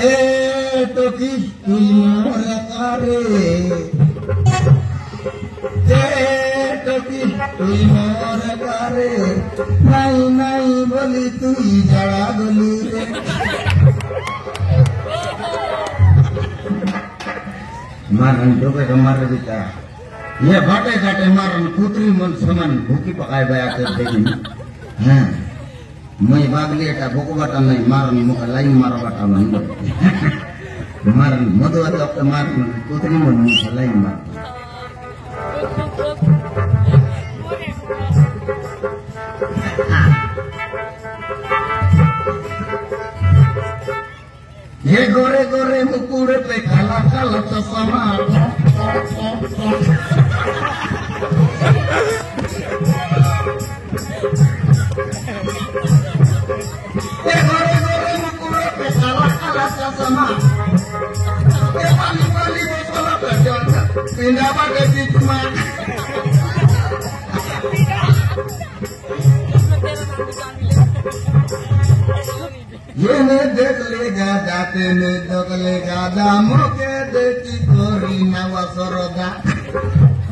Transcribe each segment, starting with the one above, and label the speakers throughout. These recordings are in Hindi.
Speaker 1: এ তো কি তুই মোরে কারে এ তো কি তুই মোরে কারে নাই নাই বলি তুই জড়া গলি রে मारन डोबे का मार देता ये घाटे घाटे मारन कुतरी मन समान भूखी पकाए बया कर देगी हाँ मैं बागली का भूख बाटा नहीं मारन मुख लाइन मार बाटा नहीं मारन मधु आता अपने मारन कुतरी मन मुख लाइन मार ये गोरे गोरे मुकुड़े पे काला काला चश्मा ये गोरे गोरे मुकुड़े पे काला काला चश्मा ये पानी पानी मसाला पे जाता पिंडा बाटे बीच में ये ने देख लेगा जाते ने देख लेगा दामों के देखी कोरी नवा सरोदा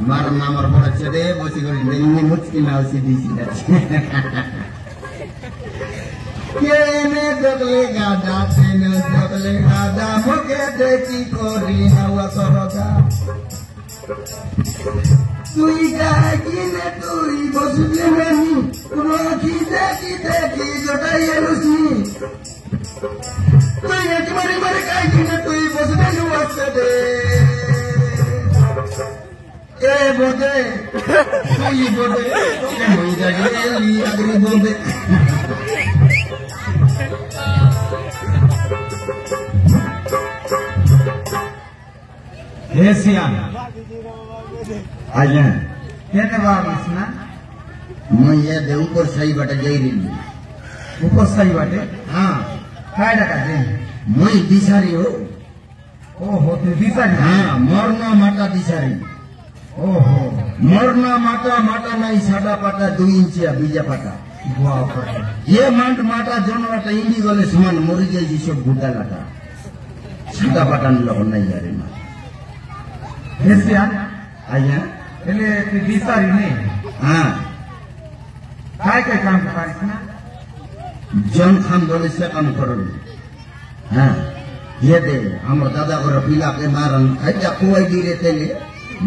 Speaker 1: मार नामर बड़ा चले बसी कोरी नहीं मुझकी नाव सीधी सीधा ये ने देख लेगा जाते ने देख लेगा दामों के देखी कोरी नवा सरोदा तुई जागी ने तुई बसुले नहीं रोकी देखी देखी जोटाई रुस्नी तुई एक बारी बारी काई ने तुई बसने नु वास्ते दे ए बोदे तुई बोदे के होई जागे ली अगरी बोदे हे सियान आजा केने बाबा ना मैं ये दे ऊपर सही बाटे जई रही ऊपर सही बाटे हां काय लगा दे मैं दिसारी हो ओहो ते दिसारी हां मरना माटा दिसारी ओहो मरना माटा माटा नहीं साडा पाटा 2 इंचिया बीजा पाटा बाप रे ये मांट माटा जनवाटा इंडी गले समान मरी जाई जी सब गुड्डा लाटा साडा पाटा न लगन नहीं यार ना ऐसे आया એટલે તે દિસારી નહીં હા काय काय काम કરીશ ના जन खान बोले से काम करो हाँ ये दे हमर दादा को रफीला के मारन ऐसा कोई गिरे तेले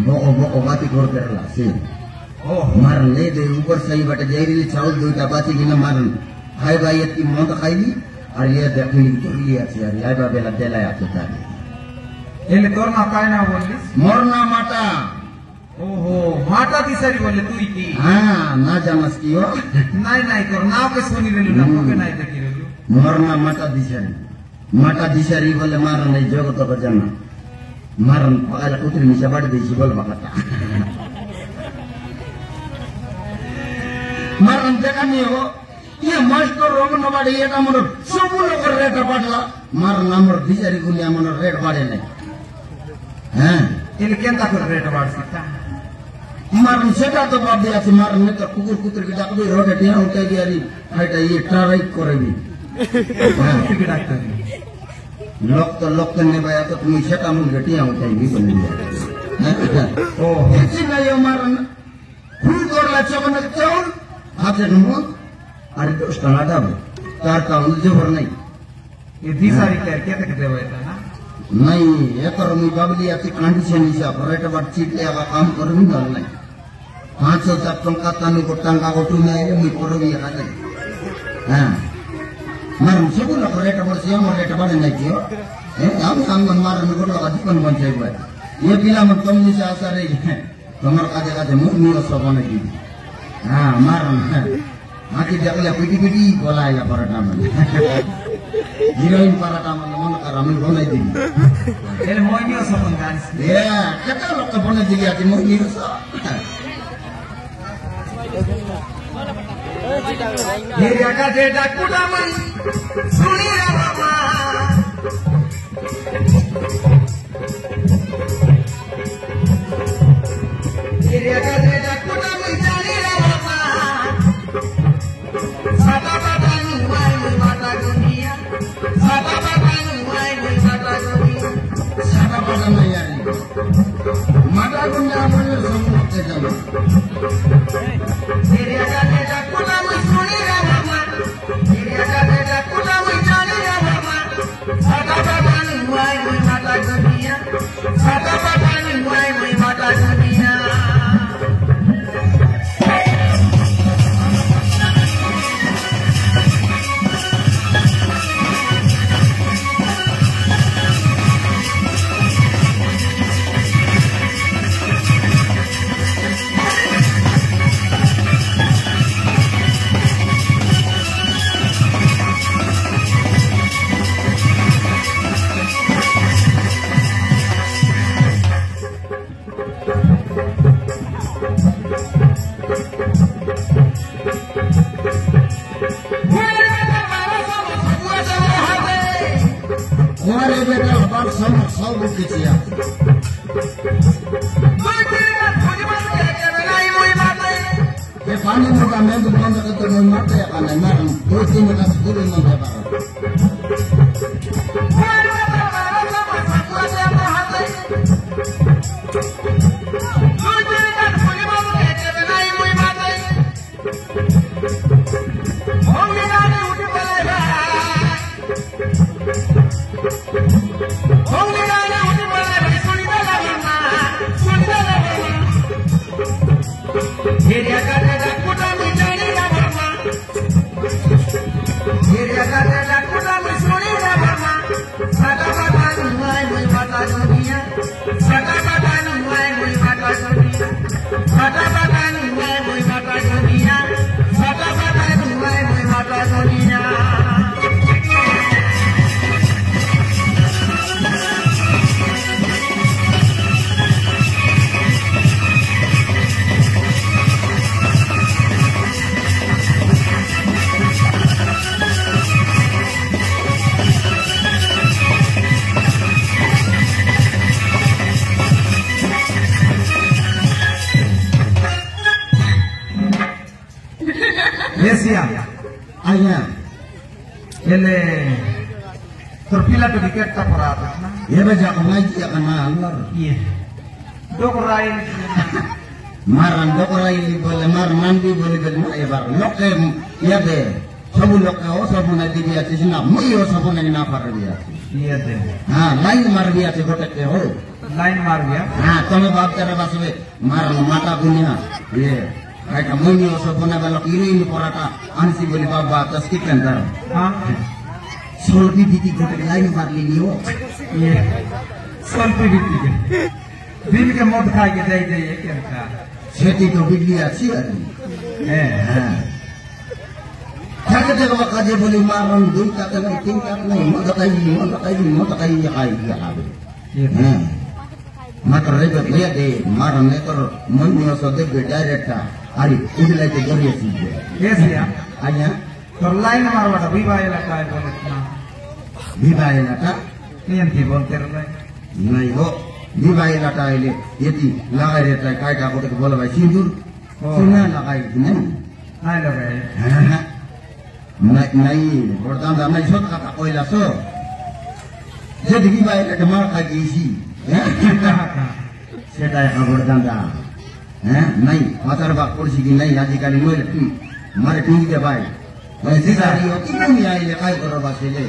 Speaker 1: बोको बोको बाती कर करला से ओ मारन ले दे ऊपर सही बटे जहरीली चावल दुईटा बाती गिना मारन हाय भाई इतनी मौत खाईली और ये देखली तो लिया से यार यार बेला देला आते तारे એટલે તોરના काय ना बोलिस मरना माटा ओहो माटा दिसारी बोले तू की हां ना जानस की हो नहीं नहीं तो नाव के सुनी रेलू ना के नहीं देखी रेलू मरना माटा दिसारी बोले मारन नहीं जगत को जाना मारन पाला उतरी निशा बाड़ देसी बोल बकता मारन देखा नहीं हो ये मास्टर रोग न बाड़ी एटा मन सब लोग रेट पड़ला मारन नंबर दिसारी गुलिया मन रेट बाड़े नहीं हां इल केंता कर रेट बाड़ सकता मारन सेटा तो बाप दिया से मारन में तो कुकुर कुतर की डाक भी रोटे टिया उठे गया री हाइटा ये ट्राई करेगी हां की डाक्टर लोक तो ने भाई तो तुम सेटा मुंह गटिया उठाएगी बनी ओ किसी ना ये मारन फुल करला चवन चौर हाथे नु अरे तो स्टना दाब तार का उलझोर नहीं ये दिसारी क्या कहते कहते हुए था ना नहीं ये करो मुझे बाबली आती कंडीशन हिसा रेट बात चीट ले आवा काम करो नहीं 500 तक टंका तानु को टांगा को टुना है मुझे करो भी आते हां मारन सब लोग रेट बढ़ से हम रेट बढ़ नहीं कियो हम मन मारन को लगा दुकान बन जाए भाई ये बिना मन तुम से आशा रही है तुम्हार का जगह से मुंह नहीं सब बने की हां मारन आके जगला पीटी बोलाएगा पराठा में हीरोइन पराठा में मन का रामेन बनाई दी एले मोइनियो सबन गाइस ए केटा लोग बने दिली आती मोइनियो सब हिरिया का जेटा कुडामन सुनी रे बाबा हिरिया का जेटा कुडामन जानी रे बाबा सादा बाबा नु माई माता दुनिया सादा बाबा नु माई Mata gunya boleh semua terjadi. Diri aja tidak kuna musuni ramama. Diri aja tidak kuna musani ramama. Sata babani muai mui mata dunia. Sata babani muai mui mata dunia. How would you see it? If I knew what I meant to one of the matter and a man, those things are good in the terpilih tiket kaparatus na. Iya ba jangan lagi ya kan Allah. Iya. Dokorain. Maran dokorain boleh maran di boleh beli ya bar. Loke ya deh. Sabu loke o sabu na di dia sih na. Muyo sabu na na par dia. Iya deh. Ha lain mar dia sih kotek ho. Lain mar dia. Ha tome bab cara baswe maran mata punya. Iya. Kayak kamu ni sabu na balok ini porata ansi boleh baba atas kikan dar. Ha. Solpi biti kotak lain marli niyo. Iya. Solpi biti. Bibi ke mot khai ke dai dai क्या था? Seti to bigli achi ari. क्या कहते हैं वक्त जे बोली मारन दुई का नहीं तीन का नहीं मत कहीं ये खाई दिया आवे. मात्र रे जब ले दे मारन ने तो मन में सो दे डायरेक्ट था. अरे उधर के जरिए सी. ये सिया. आया. तो लाइन मारवाटा विवाह लगा है बोले ना विवाह लगा नहीं थी बोलते रहे नहीं हो विवाह लगा है ले यदि लगा रहता है काय का बोले के बोला भाई सिंदूर सुना लगाई नहीं लगाए नहीं वरदान दा नहीं सोच का कोई ला सो यदि विवाह लगा मार खा गई सी सेटा है वरदान दा नहीं मातर बाप कुर्सी की नहीं आजकल नहीं मारे ठीक है भाई वैसे सारी होती नहीं आई ले काय करो बात ले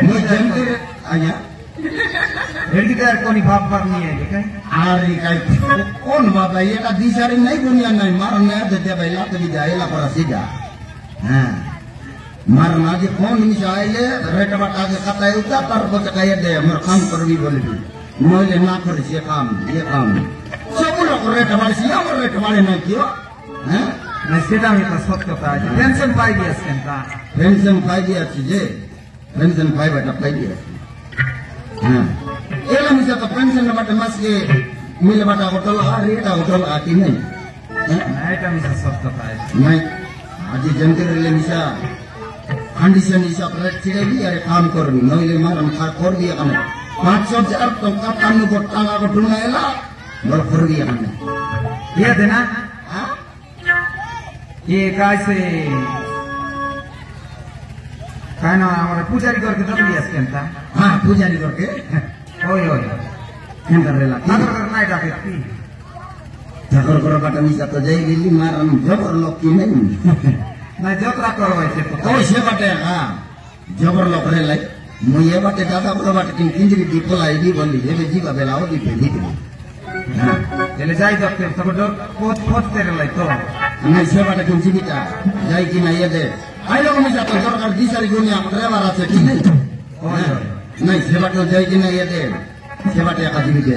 Speaker 1: मैं जानते आया हेडिकार कोनी बाप पर नहीं है क्या आरी काय कौन बाप है ये का दिसारी नहीं दुनिया नहीं मारने देते भाई ला तो जाए ला पर सीधा हां मारना जे कौन नहीं आए रेट बटा के खाता है उता पर बच के दे मर काम कर भी बोले मोले ना कर ये काम सब लोग रेट वाले सिया और रेट वाले नहीं क्यों हैं मैं सीधा में तो सब करता है पेंशन पाई गया इसका पेंशन पाई गया चीज़े पेंशन पाई बेटा पाई गया हाँ ये लोग मिसा तो पेंशन न बाटे मस के मिले बाटा होटल आ रेटा होटल आती नहीं नहीं तो मिसा सब करता है नहीं आज जनते ले मिसा कंडीशन मिसा रेट चिरे भी यार काम कर भी नहीं ले मार हम कर दिया हमने 500,000 तो का काम को टांगा को ढूंढना है ला बोल कर दिया हमने ये देना ये कैसे कहना हमारे पुजारी करके तो लिया स्केंटा हाँ पुजारी करके ओए ओए क्या कर रहे ला क्या करना है जाके ঠাকুর করে বাটা মিশা তো যাই দিল্লি মারান জবর লোক কি নেই
Speaker 2: না যাত্রা করবাইছে
Speaker 1: ওই সে বাটে হ্যাঁ জবর লোক রে লাই মুই এ বাটে দাদা বড় বাটে কিঞ্জিরি দি পলাই দি বলি এবে জিবা বেলাও দি পেলি দিবি
Speaker 2: তাহলে যাই দেখতে তবে পোত পোত তেরে লাই তো
Speaker 1: নাই সে বাটে কিঞ্জিরিটা যাই কি না এ দে আই রকম মিশা তো দরকার দিশারি গুনি আমাদের এবার আছে কি নেই নাই সে বাটে যাই কি না এ দে সে বাটে একা দিবি দে